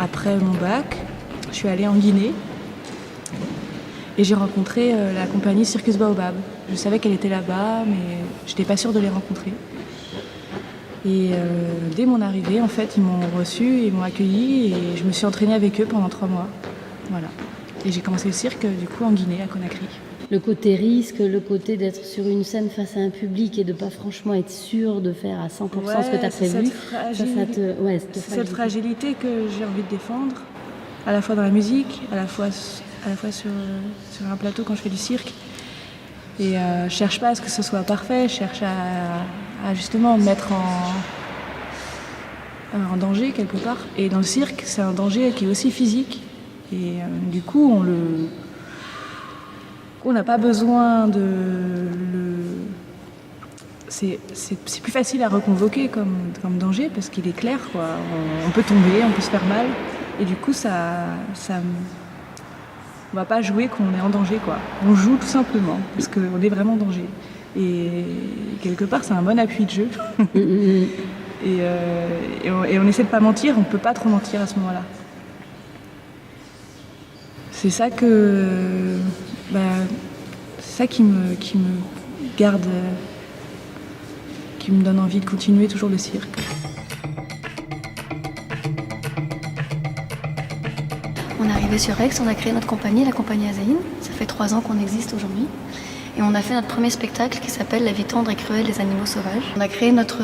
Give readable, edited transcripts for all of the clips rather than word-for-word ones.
Après mon bac, je suis allée en Guinée et j'ai rencontré la compagnie Circus Baobab. Je savais qu'elle était là-bas, mais je n'étais pas sûre de les rencontrer. Et dès mon arrivée, en fait, ils m'ont reçue, ils m'ont accueillie et je me suis entraînée avec eux pendant 3 mois. Voilà. Et j'ai commencé le cirque, du coup, en Guinée, à Conakry. Le côté risque, le côté d'être sur une scène face à un public et de pas franchement être sûr de faire à 100% ce que tu as prévu. C'est cette fragilité que j'ai envie de défendre, à la fois dans la musique, à la fois sur un plateau quand je fais du cirque. Et je cherche pas à ce que ce soit parfait, je cherche à justement me mettre en danger quelque part. Et dans le cirque, c'est un danger qui est aussi physique. Et du coup, on n'a pas besoin de le... C'est plus facile à reconvoquer comme danger parce qu'il est clair, quoi. On peut tomber, on peut se faire mal. Et du coup, on va pas jouer qu'on est en danger, quoi. On joue tout simplement parce qu'on est vraiment en danger. Et quelque part, c'est un bon appui de jeu. et on essaie de pas mentir, on peut pas trop mentir à ce moment-là. C'est ça qui me garde, qui me donne envie de continuer toujours le cirque. On est arrivé sur Aix, on a créé notre compagnie, la compagnie Azaïn. Ça fait 3 ans qu'on existe aujourd'hui. Et on a fait notre premier spectacle qui s'appelle La vie tendre et cruelle des animaux sauvages. On a créé notre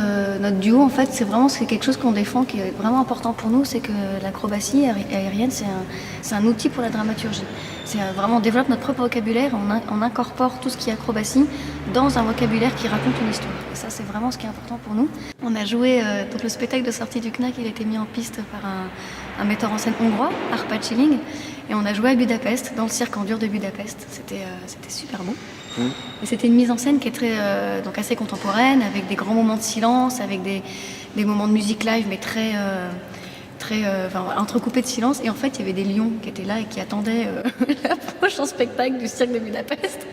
duo, en fait, c'est quelque chose qu'on défend, qui est vraiment important pour nous, c'est que l'acrobatie aérienne, c'est un outil pour la dramaturgie. C'est vraiment, on développe notre propre vocabulaire, on incorpore tout ce qui est acrobatie dans un vocabulaire qui raconte une histoire. Et ça, c'est vraiment ce qui est important pour nous. On a joué, donc le spectacle de sortie du CNAC, il a été mis en piste par un metteur en scène hongrois, Arpad Schilling, et on a joué à Budapest, dans le cirque en dur de Budapest. C'était super beau. Et c'était une mise en scène qui est donc assez contemporaine, avec des grands moments de silence, avec des moments de musique live, mais très entrecoupés de silence. Et en fait, il y avait des lions qui étaient là et qui attendaient le prochain spectacle du cirque de Budapest,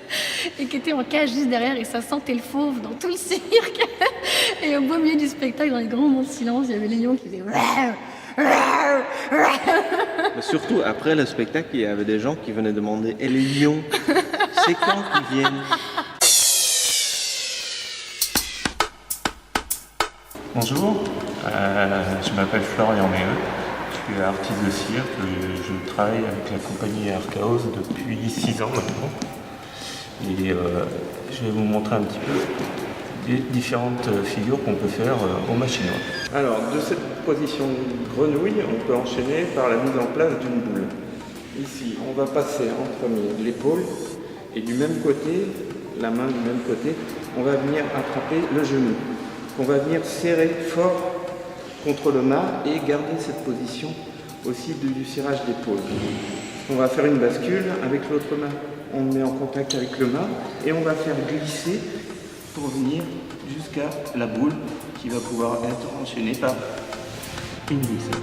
et qui étaient en cage juste derrière, et ça sentait le fauve dans tout le cirque. Et au beau milieu du spectacle, dans les grands moments de silence, il y avait les lions qui faisaient... Mais surtout, après le spectacle, il y avait des gens qui venaient demander « Et les lions, c'est quand qu'ils viennent ?» Bonjour, je m'appelle Florian Méheux, je suis artiste de cirque et je travaille avec la compagnie Archaos depuis 6 ans maintenant. Et je vais vous montrer un petit peu les différentes figures qu'on peut faire au machinois. Alors, de cette position de grenouille, on peut enchaîner par la mise en place d'une boule. Ici, on va passer en premier l'épaule et du même côté, la main du même côté, on va venir attraper le genou. On va venir serrer fort contre le mât et garder cette position aussi du serrage d'épaule. On va faire une bascule avec l'autre main. On met en contact avec le mât et on va faire glisser pour venir jusqu'à la boule qui va pouvoir être enchaînée par une glissade.